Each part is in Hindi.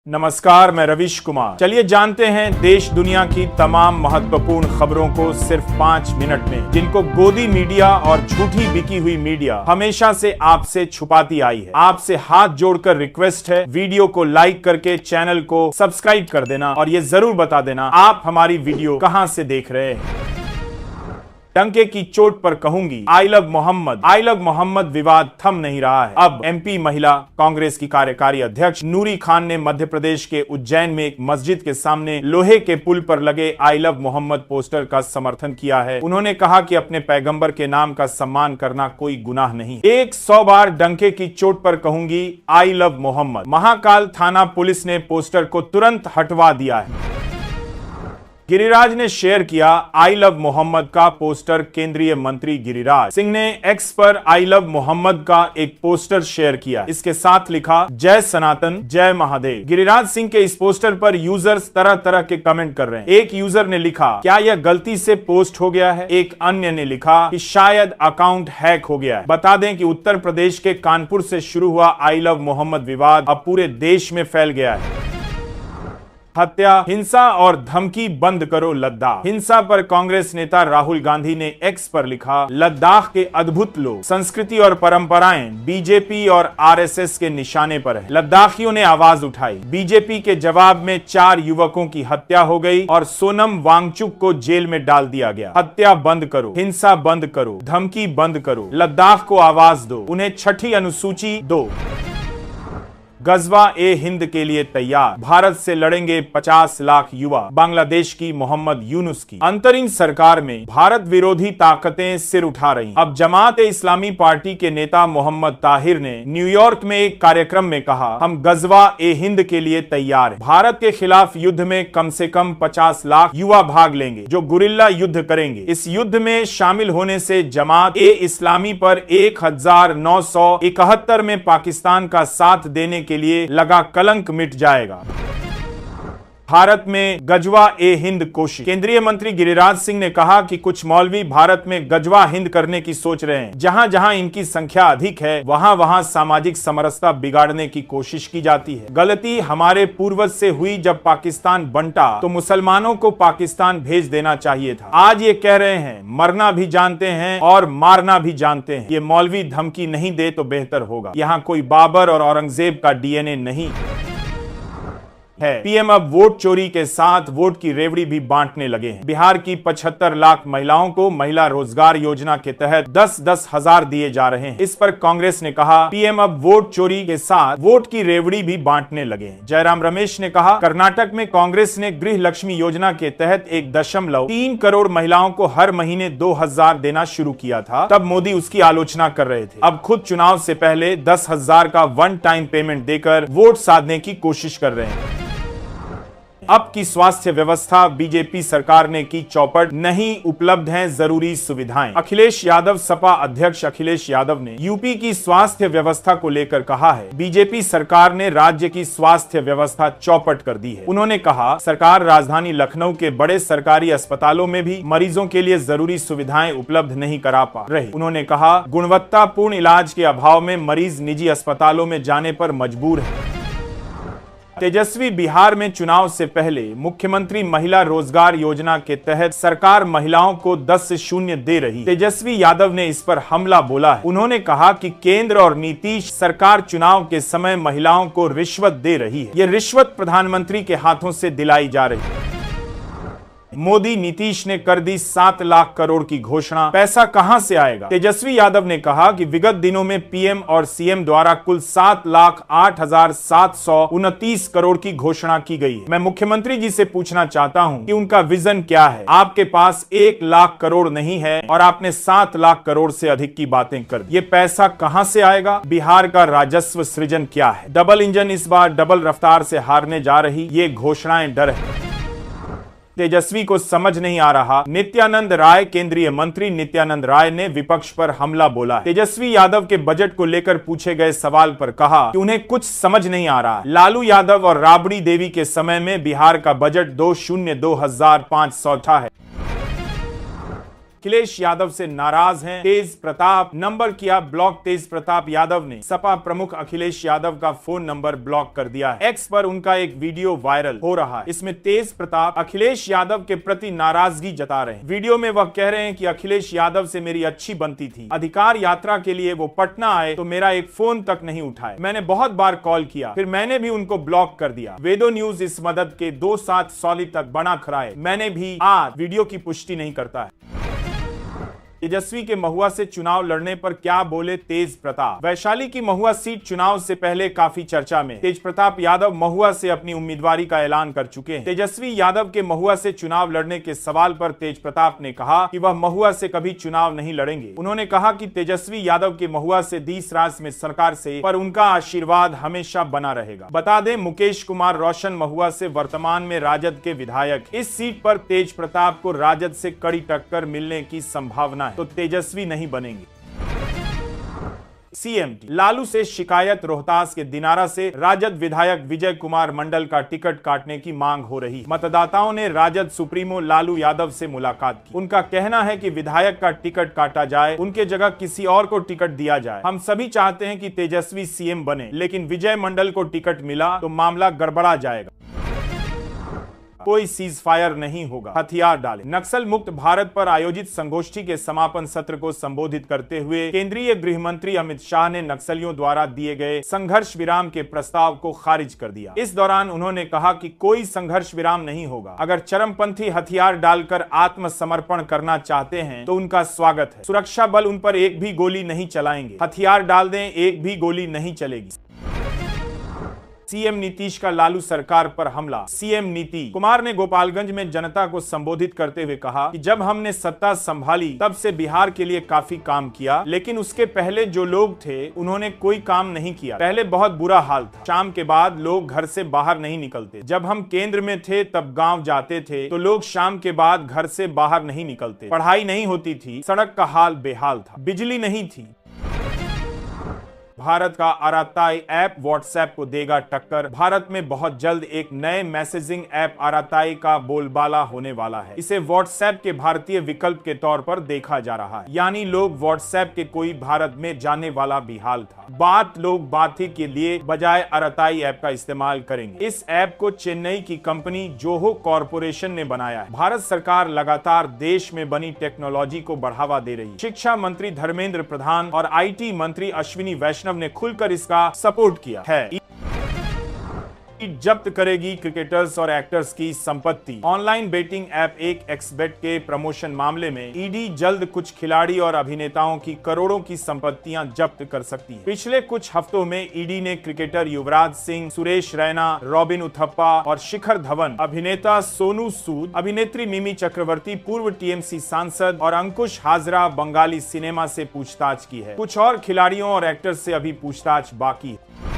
नमस्कार, मैं रविश कुमार। चलिए जानते हैं देश दुनिया की तमाम महत्वपूर्ण खबरों को सिर्फ 5 मिनट में, जिनको गोदी मीडिया और झूठी बिकी हुई मीडिया हमेशा से आपसे छुपाती आई है। आपसे हाथ जोड़कर रिक्वेस्ट है, वीडियो को लाइक करके चैनल को सब्सक्राइब कर देना और ये जरूर बता देना आप हमारी वीडियो कहां से देख रहे हैं। डंके की चोट पर कहूंगी, आई लव मोहम्मद विवाद थम नहीं रहा है। अब एमपी महिला कांग्रेस की कार्यकारी अध्यक्ष नूरी खान ने मध्य प्रदेश के उज्जैन में एक मस्जिद के सामने लोहे के पुल पर लगे आई लव मोहम्मद पोस्टर का समर्थन किया है। उन्होंने कहा कि अपने पैगंबर के नाम का सम्मान करना कोई गुनाह नहीं। 100 बार डंके की चोट पर कहूंगी, आई लव मोहम्मद। महाकाल थाना पुलिस ने पोस्टर को तुरंत हटवा दिया है। गिरिराज ने शेयर किया आई लव मोहम्मद का पोस्टर। केंद्रीय मंत्री गिरिराज सिंह ने एक्स पर आई लव मोहम्मद का एक पोस्टर शेयर किया। इसके साथ लिखा, जय सनातन, जय महादेव। गिरिराज सिंह के इस पोस्टर पर यूजर्स तरह तरह के कमेंट कर रहे हैं। एक यूजर ने लिखा, क्या यह गलती से पोस्ट हो गया है? एक अन्य ने लिखा कि शायद अकाउंट हैक हो गया है। बता दें कि उत्तर प्रदेश के कानपुर से शुरू हुआ आई लव मोहम्मद विवाद अब पूरे देश में फैल गया है। हत्या, हिंसा और धमकी बंद करो लद्दाख। हिंसा पर कांग्रेस नेता राहुल गांधी ने एक्स पर लिखा, लद्दाख के अद्भुत लोग, संस्कृति और परंपराएं बीजेपी और आरएसएस के निशाने पर है। लद्दाखियों ने आवाज उठाई। बीजेपी के जवाब में 4 युवकों की हत्या हो गई और सोनम वांगचुक को जेल में डाल दिया गया। हत्या बंद करो, हिंसा बंद करो, धमकी बंद करो, लद्दाख को आवाज दो, उन्हें छठी अनुसूची दो। गजवा ए हिंद के लिए तैयार, भारत से लड़ेंगे 50 लाख युवा। बांग्लादेश की मोहम्मद यूनुस की अंतरिम सरकार में भारत विरोधी ताकतें सिर उठा रही। अब जमात ए इस्लामी पार्टी के नेता मोहम्मद ताहिर ने न्यूयॉर्क में एक कार्यक्रम में कहा, हम गजवा ए हिंद के लिए तैयार हैं। भारत के खिलाफ युद्ध में कम से कम 50 लाख युवा भाग लेंगे, जो गुरिल्ला युद्ध करेंगे। इस युद्ध में शामिल होने से जमात ए इस्लामी पर 1971 में पाकिस्तान का साथ देने के लिए लगा कलंक मिट जाएगा। भारत में गजवा ए हिंद कोशिश। केंद्रीय मंत्री गिरिराज सिंह ने कहा कि कुछ मौलवी भारत में गजवा हिंद करने की सोच रहे हैं। जहां जहां इनकी संख्या अधिक है, वहां वहां सामाजिक समरसता बिगाड़ने की कोशिश की जाती है। गलती हमारे पूर्वज से हुई। जब पाकिस्तान बंटा तो मुसलमानों को पाकिस्तान भेज देना चाहिए था। आज ये कह रहे हैं मरना भी जानते हैं और मारना भी जानते हैं। ये मौलवी धमकी नहीं दे तो बेहतर होगा। यहाँ कोई बाबर और औरंगजेब का डीएनए नहीं है। पीएम अब वोट चोरी के साथ वोट की रेवड़ी भी बांटने लगे हैं। बिहार की 75 लाख महिलाओं को महिला रोजगार योजना के तहत 10-10 हजार दिए जा रहे हैं। इस पर कांग्रेस ने कहा, पीएम अब वोट चोरी के साथ वोट की रेवड़ी भी बांटने लगे हैं। जयराम रमेश ने कहा, कर्नाटक में कांग्रेस ने गृह लक्ष्मी योजना के तहत 1.3 करोड़ महिलाओं को हर महीने 2,000 देना शुरू किया था। तब मोदी उसकी आलोचना कर रहे थे। अब खुद चुनाव से पहले 10,000 का वन टाइम पेमेंट देकर वोट साधने की कोशिश कर रहे हैं। अब की स्वास्थ्य व्यवस्था बीजेपी सरकार ने की चौपट, नहीं उपलब्ध हैं जरूरी सुविधाएं। अखिलेश यादव, सपा अध्यक्ष अखिलेश यादव ने यूपी की स्वास्थ्य व्यवस्था को लेकर कहा है, बीजेपी सरकार ने राज्य की स्वास्थ्य व्यवस्था चौपट कर दी है। उन्होंने कहा, सरकार राजधानी लखनऊ के बड़े सरकारी अस्पतालों में भी मरीजों के लिए जरूरी सुविधाएं उपलब्ध नहीं करा पा रही। उन्होंने कहा, गुणवत्तापूर्ण इलाज के अभाव में मरीज निजी अस्पतालों में जाने पर मजबूर है। तेजस्वी बिहार में चुनाव से पहले मुख्यमंत्री महिला रोजगार योजना के तहत सरकार महिलाओं को 10 से 0 दे रही। तेजस्वी यादव ने इस पर हमला बोला है। उन्होंने कहा कि केंद्र और नीतीश सरकार चुनाव के समय महिलाओं को रिश्वत दे रही है। ये रिश्वत प्रधानमंत्री के हाथों से दिलाई जा रही है। मोदी नीतीश ने कर दी 7 लाख करोड़ की घोषणा, पैसा कहां से आएगा? तेजस्वी यादव ने कहा कि विगत दिनों में पीएम और सीएम द्वारा कुल 7,08,729 करोड़ की घोषणा की गई है। मैं मुख्यमंत्री जी से पूछना चाहता हूं कि उनका विजन क्या है? आपके पास 1 लाख करोड़ नहीं है और आपने 7 लाख करोड़ से अधिक की बातें कर दी। ये पैसा कहां से आएगा? बिहार का राजस्व सृजन क्या है? डबल इंजन इस बार डबल रफ्तार से हारने जा रही, ये घोषणाएं डर है। तेजस्वी को समझ नहीं आ रहा। नित्यानंद राय, केंद्रीय मंत्री नित्यानंद राय ने विपक्ष पर हमला बोला। तेजस्वी यादव के बजट को लेकर पूछे गए सवाल पर कहा कि उन्हें कुछ समझ नहीं आ रहा। लालू यादव और राबड़ी देवी के समय में बिहार का बजट 2025 था है। अखिलेश यादव से नाराज हैं तेज प्रताप। नंबर किया ब्लॉक। तेज प्रताप यादव ने सपा प्रमुख अखिलेश यादव का फोन नंबर ब्लॉक कर दिया है। एक्स पर उनका एक वीडियो वायरल हो रहा है। इसमें तेज प्रताप अखिलेश यादव के प्रति नाराजगी जता रहे हैं। वीडियो में वह कह रहे हैं कि अखिलेश यादव से मेरी अच्छी बनती थी, अधिकार यात्रा के लिए वो पटना आए तो मेरा एक फोन तक नहीं उठाए, मैंने बहुत बार कॉल किया, फिर मैंने भी उनको ब्लॉक कर दिया। वेदो न्यूज इस मदद के 2-7 सॉलिड तक बना खड़ा है। मैंने भी आज वीडियो की पुष्टि नहीं करता है। तेजस्वी के महुआ से चुनाव लड़ने पर क्या बोले तेज प्रताप। वैशाली की महुआ सीट चुनाव से पहले काफी चर्चा में। तेज प्रताप यादव महुआ से अपनी उम्मीदवारी का ऐलान कर चुके हैं। तेजस्वी यादव के महुआ से चुनाव लड़ने के सवाल पर तेज प्रताप ने कहा कि वह महुआ से कभी चुनाव नहीं लड़ेंगे। उन्होंने कहा कि तेजस्वी यादव के महुआ से 20 राज्य में सरकार से पर उनका आशीर्वाद हमेशा बना रहेगा। बता दें, मुकेश कुमार रोशन महुआ से वर्तमान में राजद के विधायक। इस सीट पर तेज प्रताप को राजद से कड़ी टक्कर मिलने की संभावना है, तो तेजस्वी नहीं बनेंगे। सीएमटी लालू से शिकायत। रोहतास के दिनारा से राजद विधायक विजय कुमार मंडल का टिकट काटने की मांग हो रही। मतदाताओं ने राजद सुप्रीमो लालू यादव से मुलाकात की। उनका कहना है कि विधायक का टिकट काटा जाए, उनके जगह किसी और को टिकट दिया जाए। हम सभी चाहते हैं कि तेजस्वी सीएम बने, लेकिन विजय मंडल को टिकट मिला तो मामला गड़बड़ा जाएगा। कोई सीज फायर नहीं होगा, हथियार डाले। नक्सल मुक्त भारत पर आयोजित संगोष्ठी के समापन सत्र को संबोधित करते हुए केंद्रीय गृह मंत्री अमित शाह ने नक्सलियों द्वारा दिए गए संघर्ष विराम के प्रस्ताव को खारिज कर दिया। इस दौरान उन्होंने कहा कि कोई संघर्ष विराम नहीं होगा। अगर चरमपंथी हथियार डालकर आत्मसमर्पण करना चाहते हैं तो उनका स्वागत है। सुरक्षा बल उन पर एक भी गोली नहीं चलाएंगे। हथियार डाल दें, एक भी गोली नहीं चलेगी। सीएम नीतीश का लालू सरकार पर हमला। सीएम नीतीश कुमार ने गोपालगंज में जनता को संबोधित करते हुए कहा कि जब हमने सत्ता संभाली तब से बिहार के लिए काफी काम किया, लेकिन उसके पहले जो लोग थे उन्होंने कोई काम नहीं किया। पहले बहुत बुरा हाल था। शाम के बाद लोग घर से बाहर नहीं निकलते। जब हम केंद्र में थे तब गांव जाते थे तो लोग शाम के बाद घर से बाहर नहीं निकलते। पढ़ाई नहीं होती थी, सड़क का हाल बेहाल था, बिजली नहीं थी। भारत का आराताई ऐप व्हाट्सएप को देगा टक्कर। भारत में बहुत जल्द एक नए मैसेजिंग ऐप आराताई का बोलबाला होने वाला है। इसे व्हाट्सएप के भारतीय विकल्प के तौर पर देखा जा रहा है, यानी लोग व्हाट्सएप के कोई भारत में जाने वाला भी हाल था। लोग बात ही के लिए बजाय आराताई ऐप का इस्तेमाल करेंगे। इस ऐप को चेन्नई की कंपनी जोहो कॉरपोरेशन ने बनाया है। भारत सरकार लगातार देश में बनी टेक्नोलॉजी को बढ़ावा दे रही है। शिक्षा मंत्री धर्मेंद्र प्रधान और IT मंत्री अश्विनी वैष्णव ने खुलकर इसका सपोर्ट किया है। जब्त करेगी क्रिकेटर्स और एक्टर्स की संपत्ति। ऑनलाइन बेटिंग ऐप 1xBet के प्रमोशन मामले में ईडी जल्द कुछ खिलाड़ी और अभिनेताओं की करोड़ों की संपत्तियां जब्त कर सकती है। पिछले कुछ हफ्तों में ईडी ने क्रिकेटर युवराज सिंह, सुरेश रैना, रॉबिन उथप्पा और शिखर धवन, अभिनेता सोनू सूद, अभिनेत्री मिमी चक्रवर्ती, पूर्व TMC सांसद और अंकुश हाजरा बंगाली सिनेमा से पूछताछ की है। कुछ और खिलाड़ियों और एक्टर्स से अभी पूछताछ बाकी है।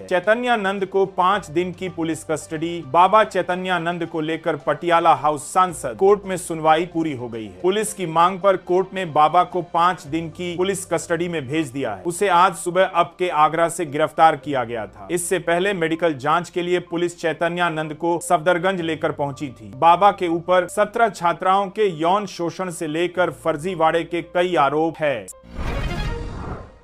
चैतन्यानंद को 5 दिन की पुलिस कस्टडी। बाबा चैतन्यानंद को लेकर पटियाला हाउस सांसद कोर्ट में सुनवाई पूरी हो गई है। पुलिस की मांग पर कोर्ट ने बाबा को 5 दिन की पुलिस कस्टडी में भेज दिया है। उसे आज सुबह अब के आगरा से गिरफ्तार किया गया था। इससे पहले मेडिकल जांच के लिए पुलिस चैतन्यानंद को सफदरगंज लेकर पहुंची थी। बाबा के ऊपर 17 छात्राओं के यौन शोषण से लेकर फर्जीवाड़े के कई आरोप है।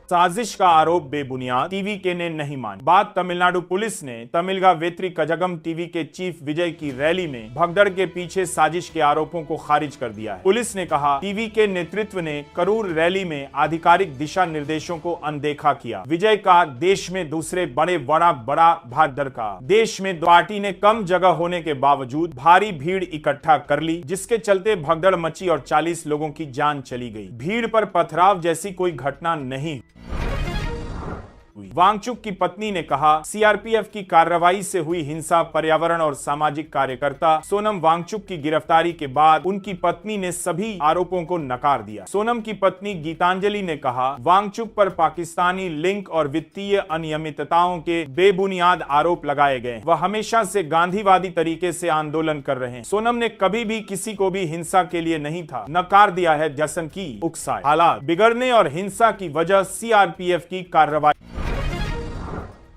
साजिश का आरोप बेबुनियाद, TVK ने नहीं मानी। बात तमिलनाडु पुलिस ने तमिलगा वेत्री कजगम टीवी के चीफ विजय की रैली में भगदड़ के पीछे साजिश के आरोपों को खारिज कर दिया है। पुलिस ने कहा TVK नेतृत्व ने करूर रैली में आधिकारिक दिशा निर्देशों को अनदेखा किया। विजय का देश में दूसरे बड़ा भागदड़ का देश में पार्टी ने कम जगह होने के बावजूद भारी भीड़ इकट्ठा कर ली, जिसके चलते भगदड़ मची और 40 लोगों की जान चली गई। भीड़ पर पथराव जैसी कोई घटना नहीं। वांगचुक की पत्नी ने कहा CRPF की कार्रवाई से हुई हिंसा पर्यावरण और सामाजिक कार्यकर्ता सोनम वांगचुक की गिरफ्तारी के बाद उनकी पत्नी ने सभी आरोपों को नकार दिया। सोनम की पत्नी गीतांजलि ने कहा वांगचुक पर पाकिस्तानी लिंक और वित्तीय अनियमितताओं के बेबुनियाद आरोप लगाए गए। वह हमेशा से गांधीवादी तरीके से आंदोलन कर रहे हैं। सोनम ने कभी भी किसी को भी हिंसा के लिए नहीं था नकार दिया है जैसन की उकसाए। हालात बिगड़ने और हिंसा की वजह CRPF की कार्रवाई।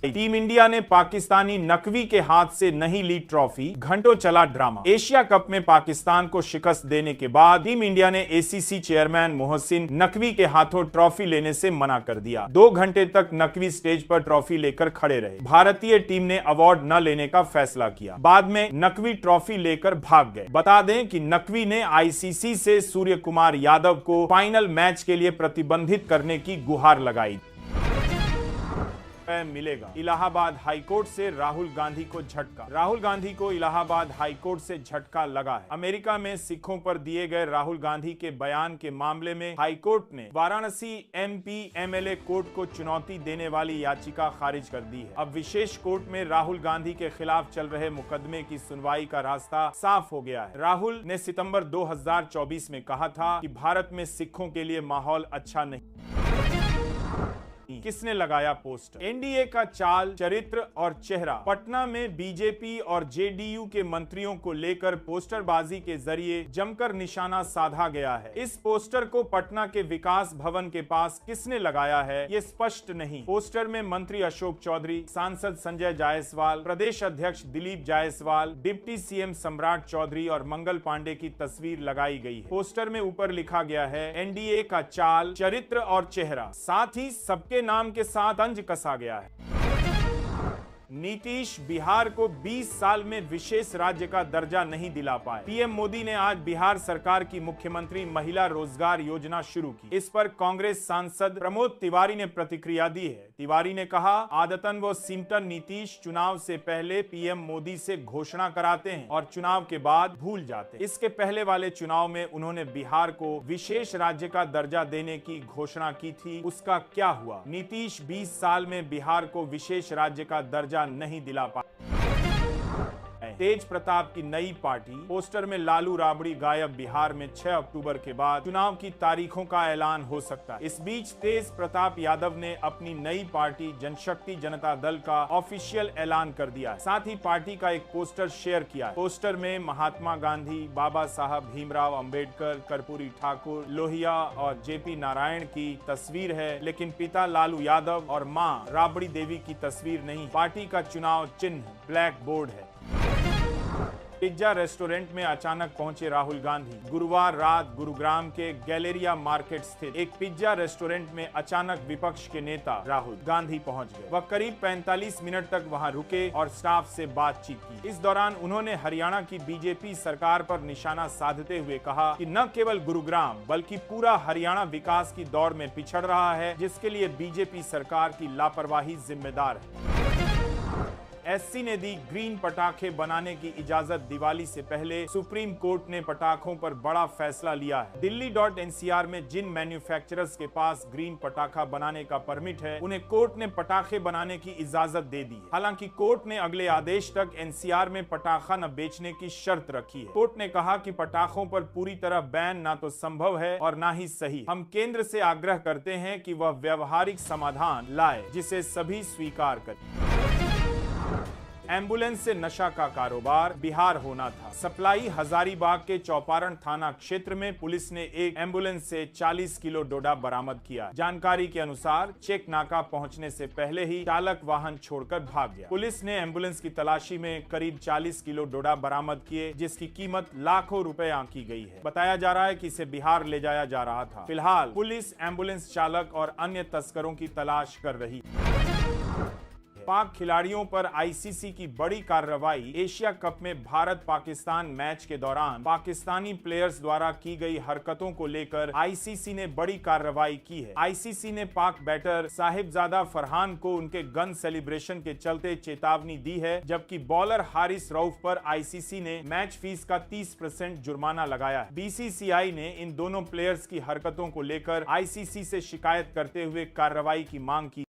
टीम इंडिया ने पाकिस्तानी नकवी के हाथ से नहीं ली ट्रॉफी, घंटों चला ड्रामा। एशिया कप में पाकिस्तान को शिकस्त देने के बाद टीम इंडिया ने एसीसी चेयरमैन मोहसिन नकवी के हाथों ट्रॉफी लेने से मना कर दिया। 2 घंटे तक नकवी स्टेज पर ट्रॉफी लेकर खड़े रहे। भारतीय टीम ने अवार्ड न लेने का फैसला किया। बाद में नकवी ट्रॉफी लेकर भाग गए। बता दें कि नकवी ने आईसीसी से सूर्य कुमार यादव को फाइनल मैच के लिए प्रतिबंधित करने की गुहार लगाई। मिलेगा। इलाहाबाद हाईकोर्ट से राहुल गांधी को झटका। राहुल गांधी को इलाहाबाद हाईकोर्ट से झटका लगा है। अमेरिका में सिखों पर दिए गए राहुल गांधी के बयान के मामले में हाईकोर्ट ने वाराणसी एमपी एमएलए कोर्ट को चुनौती देने वाली याचिका खारिज कर दी है। अब विशेष कोर्ट में राहुल गांधी के खिलाफ चल रहे मुकदमे की सुनवाई का रास्ता साफ हो गया है। राहुल ने सितंबर 2024 में कहा था कि भारत में सिखों के लिए माहौल अच्छा नहीं। किसने लगाया पोस्टर? एनडीए का चाल, चरित्र और चेहरा। पटना में बीजेपी और जेडीयू के मंत्रियों को लेकर पोस्टरबाजी के जरिए जमकर निशाना साधा गया है। इस पोस्टर को पटना के विकास भवन के पास किसने लगाया है, ये स्पष्ट नहीं। पोस्टर में मंत्री अशोक चौधरी, सांसद संजय जायसवाल, प्रदेश अध्यक्ष दिलीप जायसवाल, डिप्टी सीएम सम्राट चौधरी और मंगल पांडे की तस्वीर लगाई गई है। पोस्टर में ऊपर लिखा गया है एनडीए का चाल, चरित्र और चेहरा। साथ ही सबके नाम के साथ तंज कसा गया है। नीतीश बिहार को 20 साल में विशेष राज्य का दर्जा नहीं दिला पाए। पीएम मोदी ने आज बिहार सरकार की मुख्यमंत्री महिला रोजगार योजना शुरू की। इस पर कांग्रेस सांसद प्रमोद तिवारी ने प्रतिक्रिया दी है। तिवारी ने कहा, आदतन व सिमटन नीतीश चुनाव से पहले पीएम मोदी से घोषणा कराते हैं और चुनाव के बाद भूल जाते हैं। इसके पहले वाले चुनाव में उन्होंने बिहार को विशेष राज्य का दर्जा देने की घोषणा की थी, उसका क्या हुआ? नीतीश 20 साल में बिहार को विशेष राज्य का दर्जा नहीं दिला पाए। तेज प्रताप की नई पार्टी। पोस्टर में लालू राबड़ी गायब। बिहार में 6 अक्टूबर के बाद चुनाव की तारीखों का ऐलान हो सकता है। इस बीच तेज प्रताप यादव ने अपनी नई पार्टी जनशक्ति जनता दल का ऑफिशियल ऐलान कर दिया। साथ ही पार्टी का एक पोस्टर शेयर किया। पोस्टर में महात्मा गांधी, बाबा साहब भीमराव अंबेडकर, कर्पूरी ठाकुर, लोहिया और जेपी नारायण की तस्वीर है, लेकिन पिता लालू यादव और मां राबड़ी देवी की तस्वीर नहीं। पार्टी का चुनाव चिन्ह ब्लैक बोर्ड है। पिज्जा रेस्टोरेंट में अचानक पहुंचे राहुल गांधी। गुरुवार रात गुरुग्राम के गैलेरिया मार्केट स्थित एक पिज्जा रेस्टोरेंट में अचानक विपक्ष के नेता राहुल गांधी पहुंच गए। वह करीब 45 मिनट तक वहां रुके और स्टाफ से बातचीत की। इस दौरान उन्होंने हरियाणा की बीजेपी सरकार पर निशाना साधते हुए कहा कि न केवल गुरुग्राम बल्कि पूरा हरियाणा विकास की दौड़ में पिछड़ रहा है, जिसके लिए बीजेपी सरकार की लापरवाही जिम्मेदार है। एससी ने दी ग्रीन पटाखे बनाने की इजाजत। दिवाली से पहले सुप्रीम कोर्ट ने पटाखों पर बड़ा फैसला लिया है। दिल्ली.NCR में जिन मैन्युफैक्चरर्स के पास ग्रीन पटाखा बनाने का परमिट है, उन्हें कोर्ट ने पटाखे बनाने की इजाजत दे दी है। हालांकि कोर्ट ने अगले आदेश तक NCR में पटाखा न बेचने की शर्त रखी है। कोर्ट ने कहा कि पटाखों पर पूरी तरह बैन ना तो संभव है और ना ही सही। हम केंद्र से आग्रह करते हैं कि वह व्यावहारिक समाधान लाए जिसे सभी स्वीकार करें। एम्बुलेंस से नशा का कारोबार बिहार होना था। सप्लाई हजारीबाग के चौपारण थाना क्षेत्र में पुलिस ने एक एम्बुलेंस से 40 किलो डोडा बरामद किया। जानकारी के अनुसार चेक नाका पहुंचने से पहले ही चालक वाहन छोड़कर भाग गया। पुलिस ने एम्बुलेंस की तलाशी में करीब 40 किलो डोडा बरामद किए, जिसकी कीमत लाखों रुपए आंकी गई है। बताया जा रहा है कि इसे बिहार ले जाया जा रहा था। फिलहाल पुलिस एम्बुलेंस चालक और अन्य तस्करों की तलाश कर रही है। पाक खिलाड़ियों पर आईसीसी की बड़ी कार्रवाई। एशिया कप में भारत पाकिस्तान मैच के दौरान पाकिस्तानी प्लेयर्स द्वारा की गई हरकतों को लेकर आईसीसी ने बड़ी कार्रवाई की है। आईसीसी ने पाक बैटर साहिबजादा फरहान को उनके गन सेलिब्रेशन के चलते चेतावनी दी है, जबकि बॉलर हारिस रऊफ पर आईसीसी ने मैच फीस का 30% जुर्माना लगाया है। बीसीसीआई ने इन दोनों प्लेयर्स की हरकतों को लेकर आईसीसी से शिकायत करते हुए कार्रवाई की मांग की।